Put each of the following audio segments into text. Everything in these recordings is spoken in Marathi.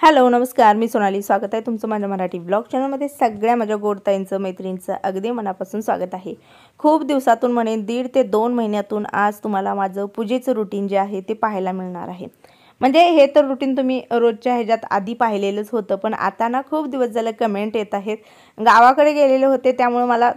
हॅलो नमस्कार, मी सोनाली. स्वागत आहे तुमचं माझ्या मराठी व्लॉग चॅनलमध्ये. सगळ्या माझ्या गोडताईंचं मैत्रिणींचं अगदी मनापासून स्वागत आहे. खूप दिवसातून म्हणेन 1.5 ते 2 महिन्यातून आज तुम्हाला माझं पूजेचं रुटीन जे आहे ते पाहायला मिळणार आहे. म्हणजे हे तर रुटीन तुम्ही रोजच्या ह्याच्यात आधी पाहिलेलंच होतं, पण आता ना खूप दिवस झाले कमेंट येत आहेत. गावाकडे गेलेले होते त्यामुळे मला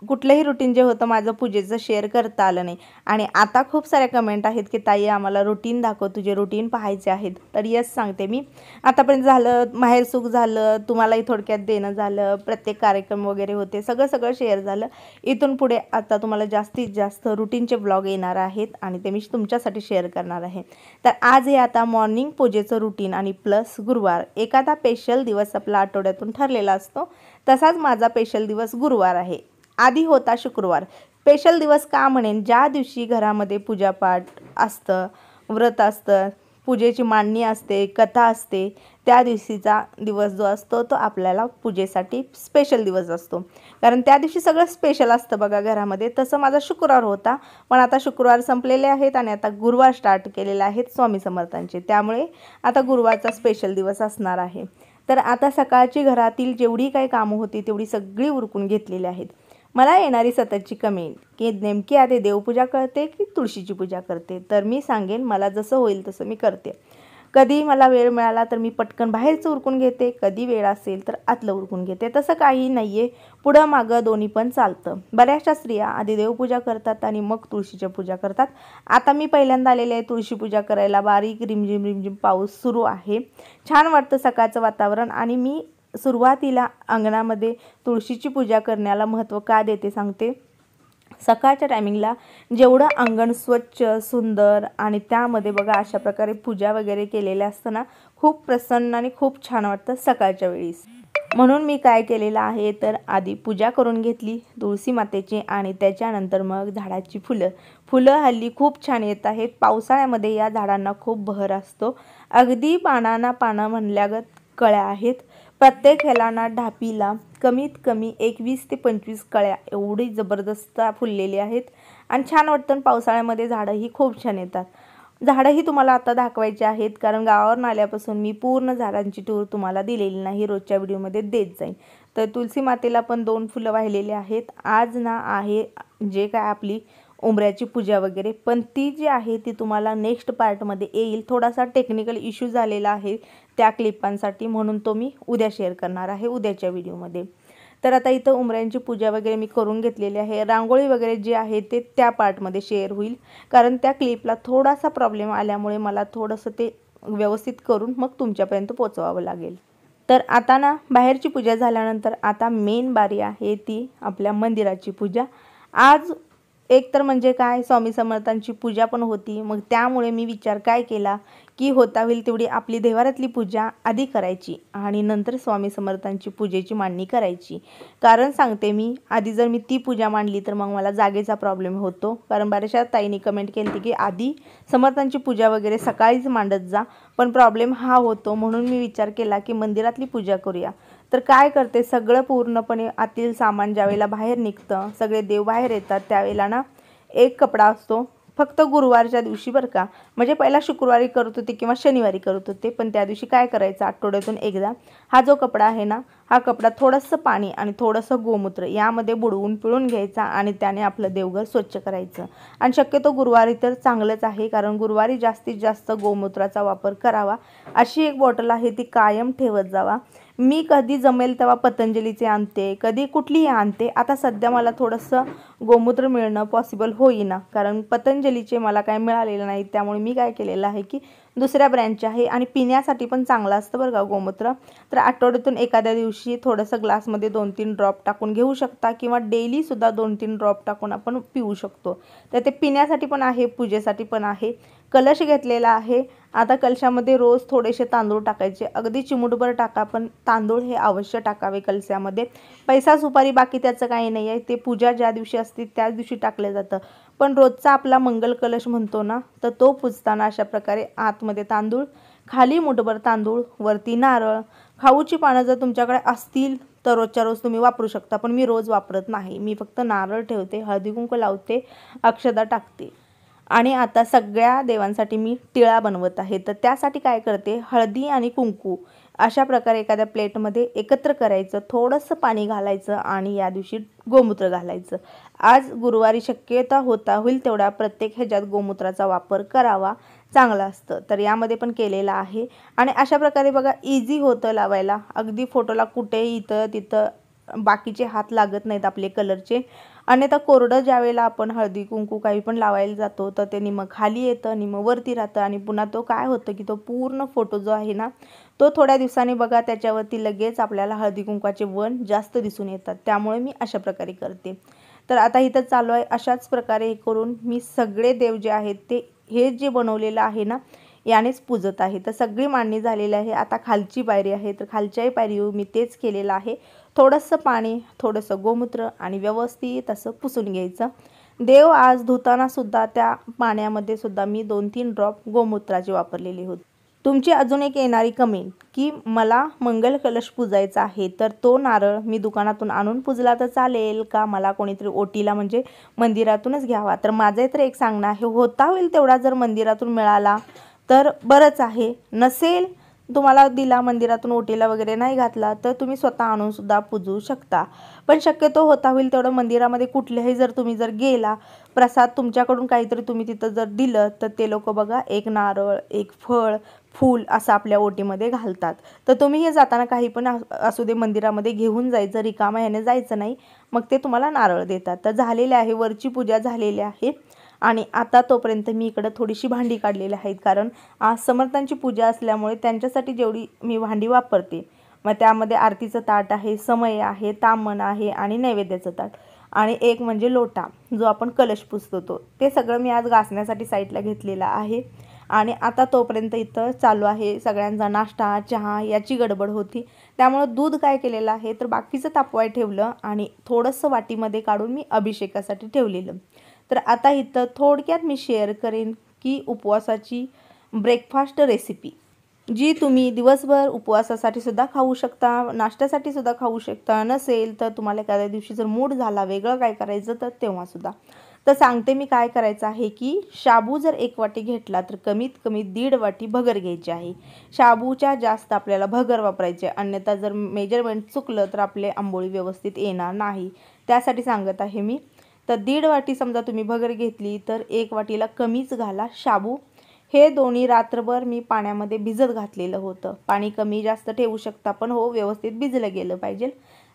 कुठलंही रुटीन जे होतं माझं पूजेचं शेअर करता आलं नाही. आणि आता खूप साऱ्या कमेंट आहेत की ताई आम्हाला रुटीन दाखव, तुझे रुटीन पाहायचे आहेत. तर यस सांगते मी. आतापर्यंत झालं, माहेर सुख झालं, तुम्हालाही थोडक्यात देणं झालं, प्रत्येक कार्यक्रम वगैरे होते, सगळं शेअर झालं. इथून पुढे आता तुम्हाला जास्तीत जास्त रुटीनचे व्लॉग येणार आहेत आणि ते मी तुमच्यासाठी शेअर करणार आहे. तर आज हे आता मॉर्निंग पूजेचं रुटीन आणि प्लस गुरुवार, एखादा स्पेशल दिवस आपला आठवड्यातून ठरलेला असतो. तसाच माझा स्पेशल दिवस गुरुवार आहे. आधी होता शुक्रवार. स्पेशल दिवस का म्हणेन, ज्या दिवशी घरामध्ये पूजापाठ असतं, व्रत असतं, पूजेची मांडणी असते, कथा असते, त्या दिवशीचा दिवस जो असतो तो आपल्याला पूजेसाठी स्पेशल दिवस असतो. कारण त्या दिवशी सगळं स्पेशल असतं बघा घरामध्ये. तसं माझा शुक्रवार होता, पण आता शुक्रवार संपलेले आहेत आणि आता गुरुवार स्टार्ट केलेले आहेत स्वामी समर्थांचे. त्यामुळे आता गुरुवारचा स्पेशल दिवस असणार आहे. तर आता सकाळची घरातील जेवढी काही कामं होती तेवढी सगळी उरकून घेतलेली आहेत. मला येणारी सततची कमेंट की नेमकी आधी देवपूजा करते की तुळशीची पूजा करते, तर मी सांगेन मला जसं होईल तसं मी करते. कधी मला वेळ मिळाला तर मी पटकन बाहेरचं उरकून घेते, कधी वेळ असेल तर आतलं उरकून घेते. तसं काही नाही आहे, पुढं मागं दोन्ही पण चालतं. बऱ्याचशा स्त्रिया आधी देवपूजा करतात आणि मग तुळशीच्या पूजा करतात. आता मी पहिल्यांदा आलेले आहे तुळशी पूजा करायला. बारीक रिमझिम रिमझिम पाऊस सुरू आहे. छान वाटतं सकाळचं वातावरण. आणि मी सुरुवातीला अंगणामध्ये तुळशीची पूजा करण्याला महत्त्व का देते सांगते. सकाळच्या टायमिंगला जेवढं अंगण स्वच्छ सुंदर आणि त्यामध्ये बघा अशा प्रकारे पूजा वगैरे केलेल्या असतं ना, खूप प्रसन्न आणि खूप छान वाटतं सकाळच्या वेळीस. म्हणून मी काय केलेलं आहे तर आधी पूजा करून घेतली तुळशी मातेची आणि त्याच्यानंतर मग झाडाची फुलं हल्ली खूप छान येत आहेत. पावसाळ्यामध्ये या झाडांना खूप बहर असतो. अगदी पानांना पानं म्हणल्यागत कळ्या आहेत. प्रत्येक ह्याला ना ढापीला कमीत कमी 21 ते 25 कळ्या एवढी जबरदस्त फुललेली आहेत. आणि छान वाटतं. पावसाळ्यामध्ये झाडंही खूप छान येतात. झाडंही तुम्हाला आता दाखवायची आहेत, कारण गावावरून आल्यापासून मी पूर्ण झाडांची टूर तुम्हाला दिलेली नाही, रोजच्या व्हिडिओमध्ये देत जाईन. तर तुलसी मातेला पण 2 फुलं वाहिलेली आहेत. आज ना आहे जे काय आपली उंबऱ्याची पूजा वगैरे, पण ती जी आहे ती तुम्हाला नेक्स्ट पार्टमध्ये येईल. थोडासा टेक्निकल इश्यू झालेला आहे त्या क्लिपांसाठी, म्हणून तो मी उद्या शेअर करणार आहे उद्याच्या व्हिडिओमध्ये. तर आता इथं उंबऱ्यांची पूजा वगैरे मी करून घेतलेली आहे. रांगोळी वगैरे जे आहे ते त्या पार्टमध्ये शेअर होईल, कारण त्या क्लिपला थोडासा प्रॉब्लेम आल्यामुळे मला थोडंसं ते व्यवस्थित करून मग तुमच्यापर्यंत पोचवावं लागेल. तर आता ना बाहेरची पूजा झाल्यानंतर आता मेन बारी आहे ती आपल्या मंदिराची पूजा. आज एक तर म्हणजे काय, स्वामी समर्थांची पूजा पण होती. मग त्यामुळे मी विचार काय केला की होता होईल तेवढी आपली देवारातली पूजा आधी करायची आणि नंतर स्वामी समर्थांची पूजेची मांडणी करायची. कारण सांगते मी, आधी जर मी ती पूजा मांडली तर मग मला जागेचा प्रॉब्लेम होतो. कारण बऱ्याचशा ताईंनी कमेंट केली की आधी समर्थांची पूजा वगैरे सकाळीच मांडत जा, पण प्रॉब्लेम हा होतो. म्हणून मी विचार केला की मंदिरातली पूजा करूया. तर काय करते, सगळं पूर्णपणे आतील सामान ज्यावेळेला बाहेर निघतं, सगळे देव बाहेर येतात, त्यावेळेला ना एक कपडा असतो फक्त गुरुवारच्या दिवशी बरं का. म्हणजे पहिला शुक्रवारी करत होते किंवा शनिवारी करत होते, पण त्या दिवशी काय करायचं, आठवड्यातून एकदा हा जो कपडा आहे ना, हा कपडा थोडंसं पाणी आणि थोडंसं गोमूत्र यामध्ये बुडवून पिळून घ्यायचा आणि त्याने आपलं देवघर स्वच्छ करायचं. आणि शक्यतो गुरुवारी तर चांगलंच आहे, कारण गुरुवारी जास्तीत जास्त गोमूत्राचा वापर करावा. अशी एक बॉटल आहे ती कायम ठेवत जावा. मी कधी जमेल तेव्हा पतंजलीचे आणते, कधी कुठलीही आणते. आता सध्या मला थोडंसं गोमूत्र मिळणं पॉसिबल होईना, कारण पतंजलीचे मला काय मिळालेलं नाही. त्यामुळे मी काय केलेलं आहे की दुसऱ्या ब्रँडचे आहे आणि पिण्यासाठी पण चांगलं असतं बरं का गोमूत्र. तर आठवड्यातून एखाद्या दिवशी थोडंसं ग्लासमध्ये 2-3 ड्रॉप टाकून घेऊ शकता किंवा डेलीसुद्धा 2-3 ड्रॉप टाकून आपण पिऊ शकतो. तर ते पिण्यासाठी पण आहे, पूजेसाठी पण आहे. कलश घेतलेला आहे. आता कलशामध्ये रोज थोडेसे तांदूळ टाकायचे, अगदी चिमूटभर टाका, पण तांदूळ हे अवश्य टाकावे कलशामध्ये. पैसा सुपारी बाकी त्याचं काही नाही आहे, ते पूजा ज्या दिवशी असते त्याच दिवशी टाकलं जातं. पण रोजचा आपला मंगल कलश म्हणतो ना, तर तो पुजताना अशा प्रकारे आतमध्ये तांदूळ, खाली मुठभर तांदूळ, वरती नारळ. खाऊची पानं जर तुमच्याकडे असतील तर रोजच्या रोज तुम्ही वापरू शकता, पण मी रोज वापरत नाही. मी फक्त नारळ ठेवते, हळदी कुंकू लावते, अक्षदा टाकते. आणि आता सगळ्या देवांसाठी मी तिळा बनवत आहे। तर त्यासाठी काय करते, हळदी आणि कुंकू अशा प्रकारे एखाद्या प्लेटमध्ये एकत्र करायचं, थोडंसं पाणी घालायचं आणि या दिवशी गोमूत्र घालायचं। आज गुरुवारी शक्यता होईल तेवढा प्रत्येक ह्याच्यात गोमूत्राचा वापर करावा, चांगलं असतं। तर यामध्ये पण केलेला आहे आणि अशा प्रकारे बघा इझी होतं लावायला, अगदी फोटोला कुठेही इथं तिथं बाकीचे हात लागत नाहीत आपले कलरचे। अन्यथा कोरडं ज्यावेळेला आपण हळदी कुंकू काही पण लावायला जातो तर ते निम्मं खाली येतं, निम्मं वरती राहतं आणि पुन्हा तो काय होतं की तो पूर्ण फोटो जो आहे ना तो थोड्या दिवसांनी बघा त्याच्यावरती लगेच आपल्याला हळदी कुंकवाचे वण जास्त दिसून येतात। त्यामुळे मी अशा प्रकारे करते। तर आता इथं चालू आहे अशाच प्रकारे करून मी सगळे देव जे आहेत ते हे जे बनवलेलं आहे ना यानेच पूजत आहे। तर सगळी मांडणी झालेली आहे। आता खालची पायरी आहे, तर खालच्याही पायरीवर मी तेच केलेलं आहे। थोडंसं पाणी, थोडंसं गोमूत्र आणि व्यवस्थित असं पुसून घ्यायचं। देव आज धुताना सुद्धा त्या पाण्यामध्ये सुद्धा मी 2-3 ड्रॉप गोमूत्राचे वापरलेले होते। तुमची अजून एक येणारी कमेंट की मला मंगल कलश पूजायचा आहे, तर तो नारळ मी दुकानातून आणून पूजला तर चालेल का, मला कोणीतरी ओटीला म्हणजे मंदिरातूनच घ्यावा। तर माझं तर एक सांगणं आहे, होता होईल तेवढा जर मंदिरातून मिळाला तर बरंच आहे, नसेल तुम्हाला दिला मंदिरातून ओटीला वगैरे नाही घातला तर तुम्ही स्वतः आणून सुद्धा पूजू शकता। पण शक्यतो होता होईल तेवढं मंदिरामध्ये कुठल्याही जर तुम्ही जर गेला, प्रसाद तुमच्याकडून काहीतरी तुम्ही तिथं जर दिलं तर ते लोक बघा एक नारळ, एक फळ, फूल असं आपल्या ओटीमध्ये घालतात। तर तुम्ही हे जाताना काही पण असू दे मंदिरामध्ये घेऊन जायचं, रिकामा ह्याने जायचं नाही, मग ते तुम्हाला नारळ देतात। तर झालेले आहे, वरची पूजा झालेली आहे आणि आता तोपर्यंत मी इकडं थोडीशी भांडी काढलेली आहेत, कारण आज समर्थांची पूजा असल्यामुळे त्यांच्यासाठी जेवढी मी भांडी वापरते, मग त्यामध्ये आरतीचं ताट आहे, समय आहे, तामण आहे आणि नैवेद्याचं ताट आणि एक म्हणजे लोटा जो आपण कलश पुसतो तो, ते सगळं मी आज घासण्यासाठी साईडला घेतलेला आहे। आणि आता तोपर्यंत इथं चालू आहे सगळ्यांचा नाश्ता, चहा याची गडबड होती। त्यामुळं दूध काय केलेलं आहे तर बाकीचं तापवाय ठेवलं आणि थोडंसं वाटीमध्ये काढून मी अभिषेकासाठी ठेवलेलं। तर आता इथं थोडक्यात मी शेअर करेन की उपवासाची ब्रेकफास्ट रेसिपी जी तुम्ही दिवसभर उपवासासाठी सुद्धा खाऊ शकता, नाश्त्यासाठी सुद्धा खाऊ शकता, नसेल तर तुम्हाला एखाद्या दिवशी जर मूड झाला वेगळं काय करायचं तर तेव्हा सुद्धा। तर सांगते मी काय करायचं आहे की शाबू जर 1 वाटी घेतला तर कमीत कमी 1.5 वाटी भगर घ्यायची आहे। शाबूच्या जास्त आपल्याला भगर वापरायचे, अन्यथा जर मेजरमेंट चुकलं तर आपले आंबोळी व्यवस्थित येणार नाही, त्यासाठी सांगत आहे मी। तर 1.5 वाटी समजा तुम्ही भगर घेतली तर 1 वाटीला कमीच घाला शाबू। हे दोन्ही रात्रभर मी पाण्यामध्ये भिजत घातलेलं होतं, पाणी कमी जास्त ठेवू शकता पण हो व्यवस्थित भिजलं गेलं पाहिजे।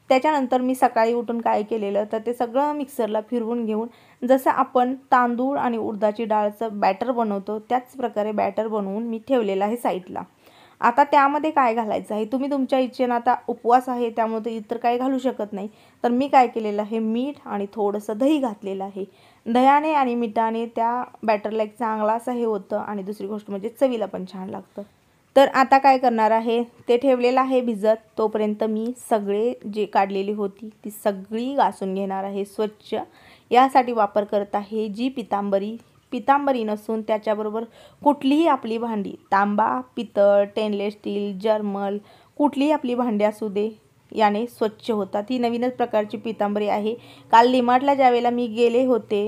त्याच्यानंतर मी सकाळी उठून काय केलेलं तर ते सगळं मिक्सरला फिरवून घेऊन जसं आपण तांदूळ आणि उडदाची डाळचं बॅटर बनवतो त्याच प्रकारे बॅटर बनवून मी ठेवलेलं आहे साईडला। आता त्यामध्ये काय घालायचं आहे तुम्ही तुमच्या इच्छेनं, आता उपवास आहे त्यामुळे इतर काही घालू शकत नाही, तर मी काय केलेलं आहे मीठ आणि थोडंसं दही घातलेलं आहे। दह्याने आणि मिठाने त्या बॅटरला एक चांगला असं हे होतं आणि दुसरी गोष्ट म्हणजे चवीला पण छान लागतं। तर आता काय करणार आहे ते ठेवलेलं आहे भिजत, तोपर्यंत मी सगळे जे काढलेली होती ती सगळी घासून घेणार आहे स्वच्छ। यासाठी वापर करत आहे जी पितांबरी नसून त्याच्याबरोबर कुठलीही आपली भांडी, तांबा, पितळ, स्टेनलेस स्टील, जर्मल, कुठलीही आपली भांडी असू दे याने स्वच्छ होतात। ही नवीनच प्रकारची पितांबरी आहे। काल डीमार्टला ज्यावेळेला मी गेले होते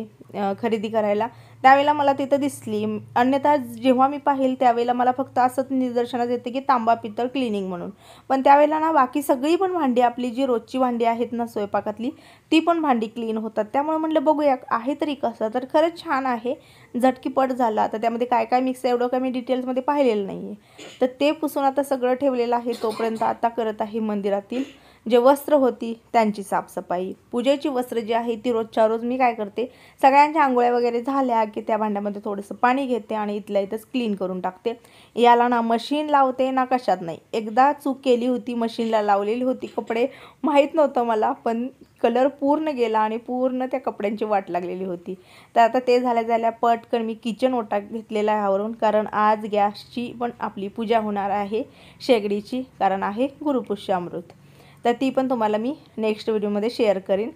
खरेदी करायला त्यावेळेला मला तिथं दिसली, अन्यथा जेव्हा मी पाहिल त्यावेळेला मला फक्त असंच निदर्शनास येते की तांबा पितळ क्लिनिंग म्हणून, पण त्यावेळेला ना बाकी सगळी पण भांडी आपली जी रोजची भांडी आहेत ना स्वयंपाकातली ती पण भांडी क्लीन होतात। त्यामुळे म्हटलं बघूया आहे तरी कसं, तर खरंच छान आहे, झटकीपट झाला। आता त्यामध्ये काय काय मिक्स आहे एवढं काय मी डिटेल्समध्ये पाहिलेलं नाही आहे। तर ते पुसून आता सगळं ठेवलेलं आहे, तोपर्यंत आता करत आहे मंदिरातील जे वस्त्र होती त्यांची साफसफाई। पूजेची वस्त्र जी आहे ती रोजच्या रोज मी काय करते, सगळ्यांच्या आंघोळ्या वगैरे झाल्या की त्या भांड्यामध्ये थोडंसं पाणी घेते आणि इथल्या इथंच क्लीन करून टाकते। याला ना मशीन लावते ना कशात नाही, एकदा चूक केली होती, मशीनला लावलेली होती कपडे, माहीत नव्हतं मला, पण कलर पूर्ण गेला आणि पूर्ण त्या कपड्यांची वाट लागलेली होती। तर आता ते झाल्या पटकन मी किचन ओटा घेतलेला आहे आवरून, कारण आज गॅसची पण आपली पूजा होणार आहे शेगडीची, कारण आहे गुरुपुष्यामृत। तर ती पण तुम्हाला मी नेक्स्ट व्हिडिओमध्ये शेअर करीन।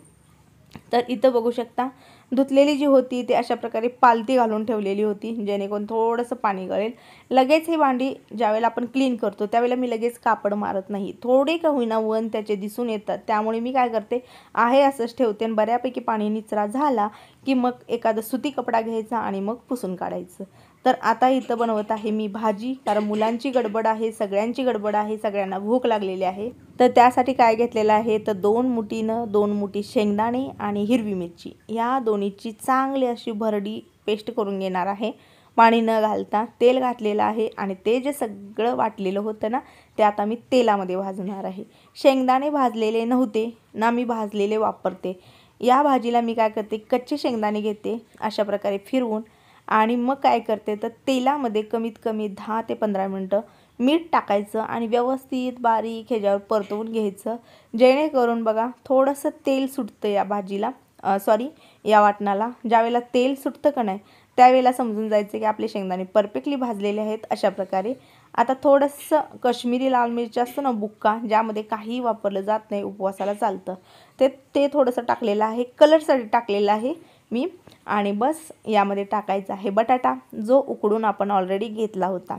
तर इथं बघू शकता धुतलेली जी होती ते अशा प्रकारे पालती घालून ठेवलेली होती, जेणेकरून थोडंसं पाणी गळेल. लगेच ही भांडी ज्यावेळेला आपण क्लीन करतो त्यावेळेला मी लगेच कापड मारत नाही, थोडे का होईना वन त्याचे दिसून येतात. त्यामुळे मी काय करते, आहे असंच ठेवते आणि बऱ्यापैकी पाणी निचरा झाला की मग एखादा सुती कपडा घ्यायचा आणि मग पुसून काढायचं. तर आता इथं बनवत आहे मी भाजी, कारण मुलांची गडबड आहे, सगळ्यांची गडबड आहे, सगळ्यांना भूक लागलेली आहे. तर त्यासाठी काय घेतलेलं आहे, तर 2 मुठी शेंगदाणे आणि हिरवी मिरची या दोन्हीची चांगली अशी भरडी पेस्ट करून घेणार आहे. पाणी न घालता तेल घातलेलं आहे आणि ते जे सगळं वाटलेलं होतं ना ते आता मी तेलामध्ये भाजणार आहे. शेंगदाणे भाजलेले नव्हते ना, मी भाजलेले वापरते. या भाजीला मी काय करते, कच्चे शेंगदाणे घेते अशा प्रकारे फिरवून आणि मग काय करते, तर तेलामध्ये कमीत कमी 10 ते 15 मिनटं मीठ टाकायचं आणि व्यवस्थित बारीक ह्याच्यावर परतवून घ्यायचं, जेणेकरून बघा थोडंसं तेल सुटतं या भाजीला, या वाटणाला. ज्यावेळेला तेल सुटतं का नाही त्यावेळेला समजून जायचं की आपले शेंगदाणे परफेक्टली भाजलेले आहेत. अशा प्रकारे आता थोडंसं काश्मीरी लाल मिरची असतं ना, बुक्का, ज्यामध्ये काही वापरलं जात नाही, उपवासाला चालतं, ते थोडंसं टाकलेलं आहे, कलरसाठी टाकलेलं आहे मी. आणि बस यामध्ये टाकायचा आहे बटाटा, जो उकडून आपण ऑलरेडी घेतला होता.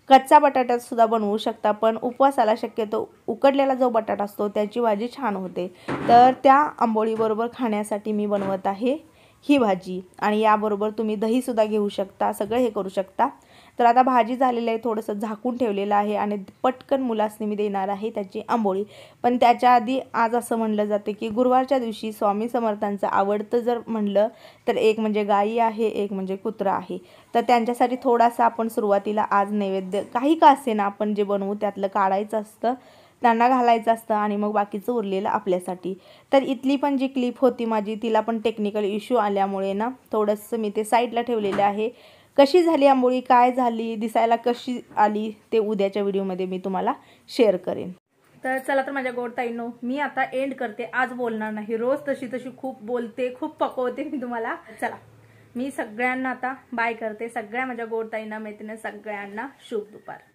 कच्चा बटाट्यात सुद्धा बनवू शकता, पण उपवासाला शक्यतो उकडलेला जो बटाटा असतो त्याची भाजी छान होते. तर त्या आंबोळीबरोबर खाण्यासाठी मी बनवत आहे ही भाजी आणि याबरोबर तुम्ही दहीसुद्धा घेऊ शकता, सगळं हे करू शकता. तर आता भाजी झालेली आहे, थोडंसं झाकून ठेवलेलं आहे आणि पटकन मुलासनी मी देणार आहे त्याची आंबोळी. पण त्याच्या आधी आज असं म्हणलं जाते की गुरुवारच्या दिवशी स्वामी समर्थांचं आवडतं जर म्हणलं तर एक म्हणजे गाई आहे, एक म्हणजे कुत्रा आहे. तर त्यांच्यासाठी थोडासा आपण सुरुवातीला आज नैवेद्य काही का असे ना आपण जे बनवू त्यातलं काढायचं असतं, त्यांना घालायचं असतं आणि मग बाकीचं उरलेलं आपल्यासाठी. तर इथली पण जी क्लिप होती माझी तिला पण टेक्निकल इश्यू आल्यामुळे ना थोडंसं मी ते साईडला ठेवलेलं आहे. कशी झाली आंबोळी, काय झाली, दिसायला कशी आली, ते उद्याच्या व्हिडिओमध्ये मी तुम्हाला शेअर करेन. तर चला तर माझ्या गोड ताईंनो, मी आता एंड करते. आज बोलणार नाही, रोज तशी खूप बोलते, खूप पकवते मी तुम्हाला. चला मी सगळ्यांना आता बाय करते, सगळ्या माझ्या गोड ताईंना, मैत्रिणी सगळ्यांना शुभ दुपार.